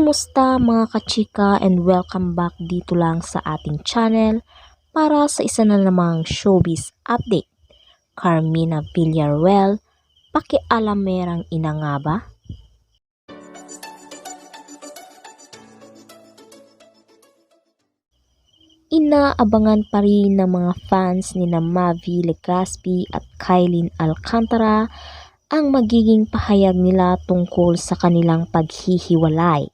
Kumusta mga kachika and welcome back dito lang sa ating channel para sa isa na namang showbiz update. Carmina Villaruel, pakialamerang ina nga ba? Inaabangan pa rin ng mga fans ni Mavi Legaspi at Kylene Alcantara ang magiging pahayag nila tungkol sa kanilang paghihiwalay.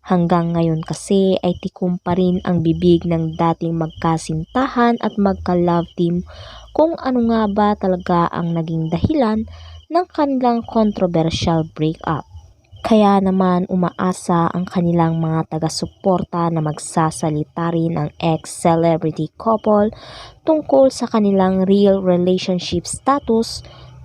Hanggang ngayon kasi ay tikom pa rin ang bibig ng dating magkasintahan at magka-love team kung ano nga ba talaga ang naging dahilan ng kanilang controversial breakup. Kaya naman umaasa ang kanilang mga taga-suporta na magsasalita rin ang ex-celebrity couple tungkol sa kanilang real relationship status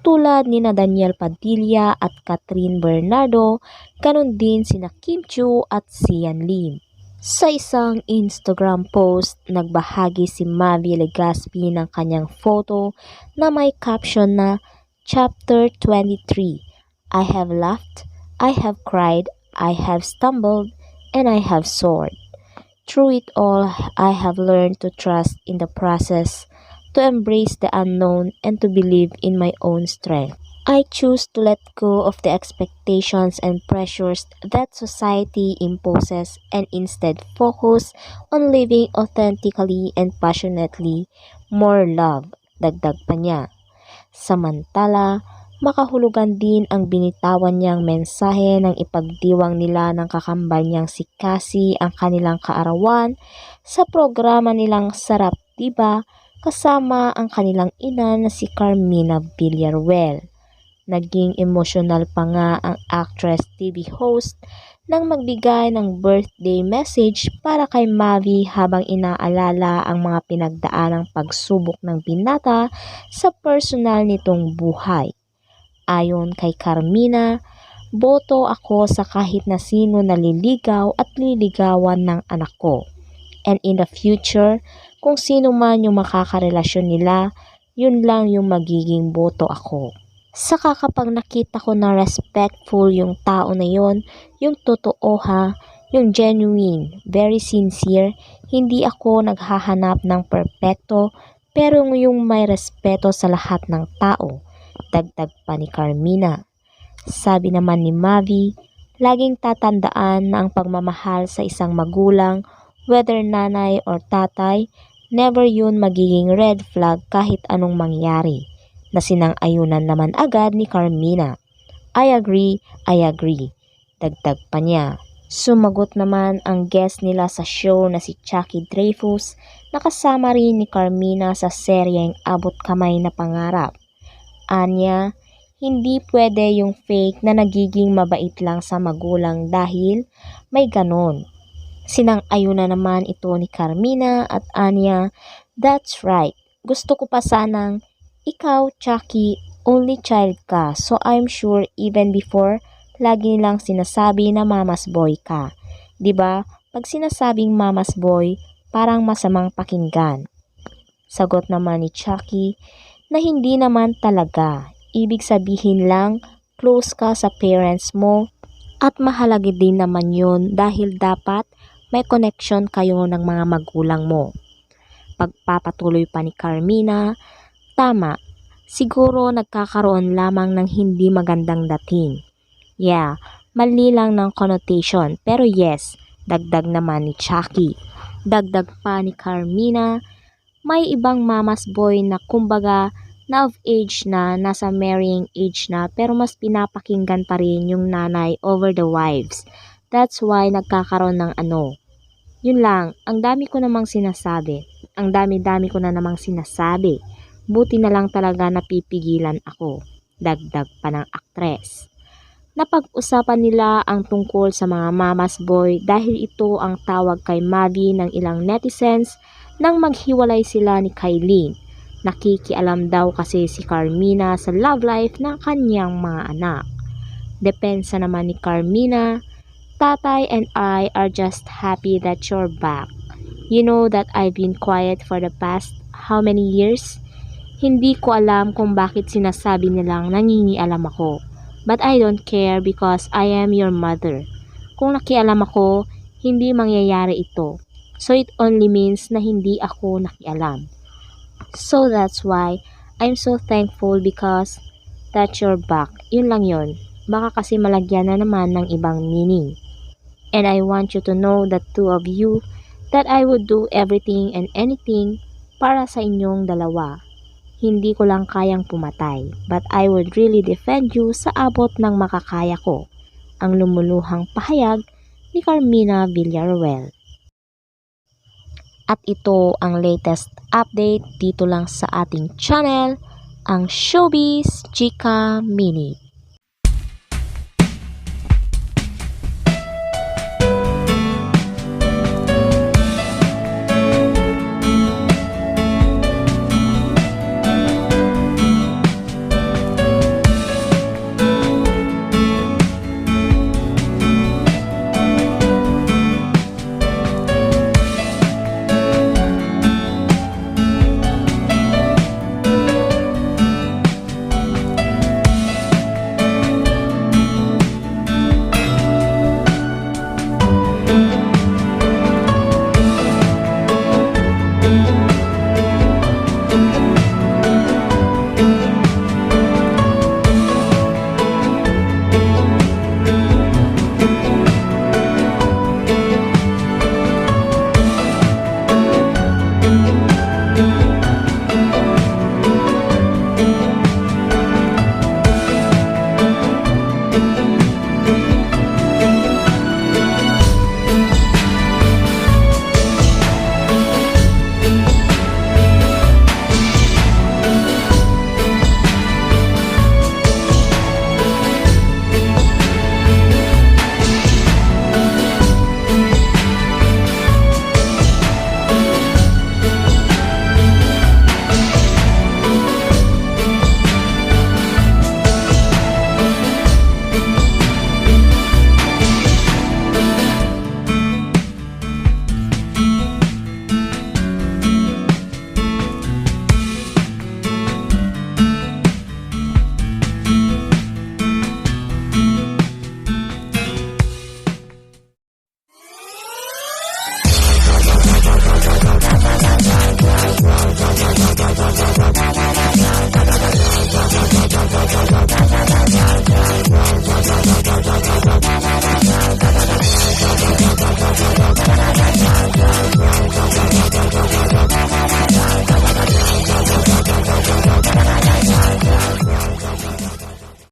tulad ni Daniel Padilla at Catherine Bernardo, ganon din sina Kim Chiu at Sian Lim. Sa isang Instagram post, nagbahagi si Mavi Legaspi ng kanyang photo na may caption na Chapter 23, I have laughed, I have cried, I have stumbled, and I have soared. Through it all, I have learned to trust in the process, to embrace the unknown, and to believe in my own strength. I choose to let go of the expectations and pressures that society imposes and instead focus on living authentically and passionately. More love, dagdag pa niya. Samantala, makahulugan din ang binitawan niyang mensahe ng ipagdiwang nila ng kakambal niyang si Cassie ang kanilang kaarawan sa programa nilang Sarap Diba kasama ang kanilang ina na si Carmina Villaruel. Naging emotional pa nga ang actress TV host nang magbigay ng birthday message para kay Mavi habang inaalala ang mga pinagdaanang pagsubok ng binata sa personal nitong buhay. Ayon kay Carmina, boto ako sa kahit na sino naliligaw at liligawan ng anak ko. And in the future, kung sino man yung makakarelasyon nila, yun lang yung magiging boto ako. Saka kapag nakita ko na respectful yung tao na yon, yung totoo ha, yung genuine, very sincere, hindi ako naghahanap ng perpekto pero yung may respeto sa lahat ng tao. Dagdag pa ni Carmina. Sabi naman ni Mavi, laging tatandaan na ang pagmamahal sa isang magulang, whether nanay or tatay, never yun magiging red flag kahit anong mangyari. Na sinang-ayunan naman agad ni Carmina. I agree, dagdag pa niya. Sumagot naman ang guest nila sa show na si Chucky Dreyfus na kasama rin ni Carmina sa seryeng Abot Kamay na Pangarap. Anya, hindi pwede yung fake na nagiging mabait lang sa magulang dahil may ganon. Sinang-ayunan naman ito ni Carmina at Anya, that's right. Gusto ko pa sanang ikaw, Chucky, only child ka, so I'm sure even before, lagi nilang sinasabi na mama's boy ka. 'Di ba? Pag sinasabing mama's boy, parang masamang pakinggan. Sagot naman ni Chucky na hindi naman talaga. Ibig sabihin lang, close ka sa parents mo at mahalaga din naman yun dahil dapat may connection kayo ng mga magulang mo. Pagpapatuloy pa ni Carmina, tama, siguro nagkakaroon lamang ng hindi magandang dating. Yeah, mali lang ng connotation pero yes, dagdag naman ni Chucky. Dagdag pa ni Carmina, may ibang mama's boy na kumbaga na of age na, nasa marrying age na pero mas pinapakinggan pa rin yung nanay over the wives. That's why nagkakaroon ng ano. Yun lang, ang dami ko namang sinasabi. Ang dami-dami ko na namang sinasabi. Buti na lang talaga napipigilan ako, dagdag pa ng aktres. Napag-usapan nila ang tungkol sa mga mama's boy dahil ito ang tawag kay Mavi ng ilang netizens nang maghiwalay sila ni Kylene. Nakikialam daw kasi si Carmina sa love life ng kanyang mga anak. Depensa naman ni Carmina, Tatay and I are just happy that you're back. You know that I've been quiet for the past how many years? Hindi ko alam kung bakit sinasabi nilang nangingialam ako. But I don't care because I am your mother. Kung nakialam ako, hindi mangyayari ito. So it only means na hindi ako nakialam. So that's why I'm so thankful because that you're back. Yun lang yun. Baka kasi malagyan na naman ng ibang meaning. And I want you to know that two of you that I would do everything and anything para sa inyong dalawa. Hindi ko lang kayang pumatay, but I would really defend you sa abot ng makakaya ko. Ang lumuluhang pahayag ni Carmina Villaruel. At ito ang latest update dito lang sa ating channel, ang Showbiz Chika Minute.